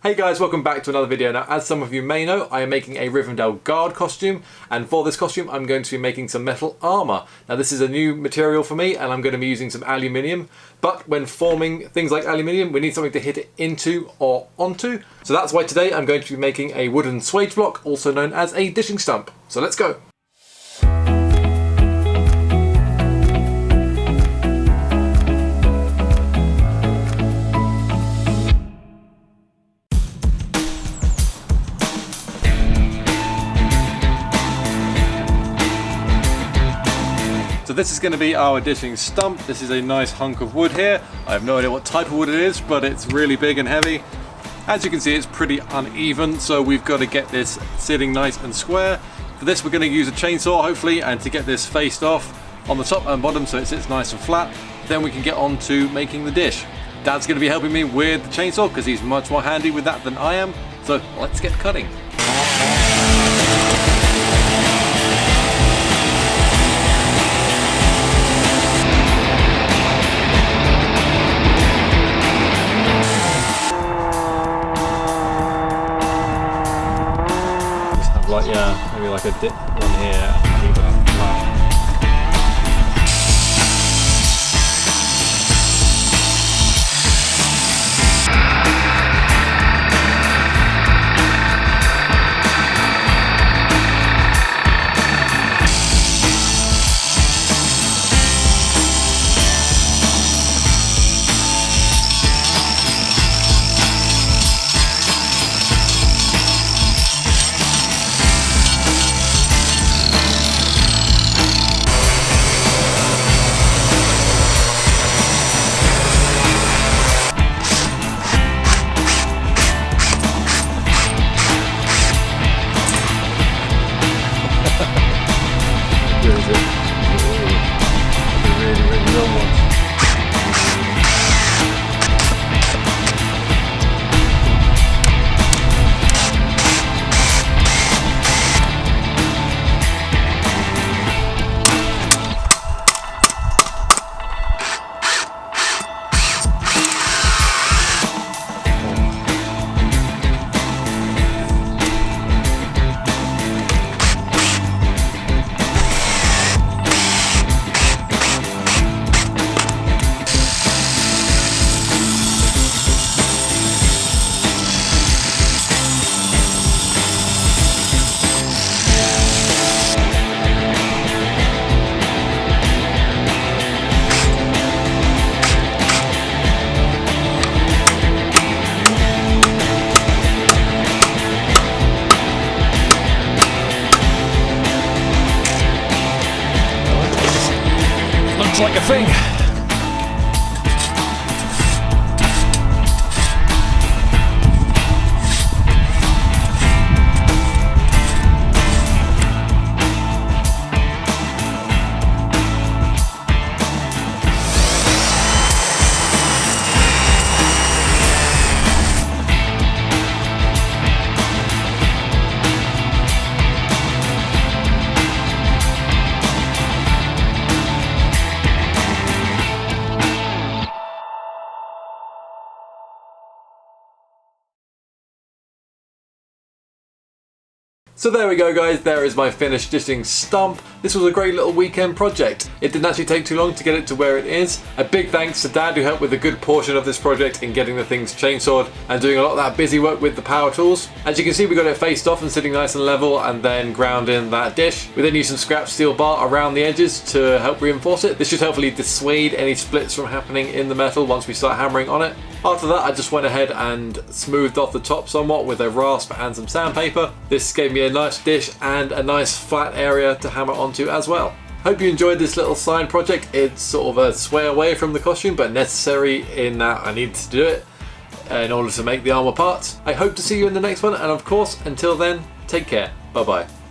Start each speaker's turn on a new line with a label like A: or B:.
A: Hey guys, welcome back to another video. Now, as some of you may know, I am making a Rivendell guard costume, and for this costume I'm going to be making some metal armour. Now this is a new material for me, and I'm going to be using some aluminium, but when forming things like aluminium we need something to hit it into or onto. So that's why today I'm going to be making a wooden swage block, also known as a dishing stump. So let's go! So this is going to be our dishing stump. This is a nice hunk of wood here. I have no idea what type of wood it is, but it's really big and heavy. As you can see, it's pretty uneven, so we've got to get this sitting nice and square. For this we're going to use a chainsaw hopefully, and to get this faced off on the top and bottom so it sits nice and flat. Then we can get on to making the dish. Dad's going to be helping me with the chainsaw because he's much more handy with that than I am. So let's get cutting. Like, yeah, maybe like a dip one here and leave that flat. Looks like a thing. So there we go guys, there is my finished dishing stump. This was a great little weekend project. It didn't actually take too long to get it to where it is. A big thanks to Dad who helped with a good portion of this project in getting the things chainsawed and doing a lot of that busy work with the power tools. As you can see, we got it faced off and sitting nice and level, and then ground in that dish. We then used some scrap steel bar around the edges to help reinforce it. This should hopefully dissuade any splits from happening in the metal once we start hammering on it. After that I just went ahead and smoothed off the top somewhat with a rasp and some sandpaper. This gave me a nice dish and a nice flat area to hammer onto as well. Hope you enjoyed this little side project. It's sort of a sway away from the costume, but necessary in that I needed to do it in order to make the armor parts. I hope to see you in the next one, and of course until then, take care. Bye bye.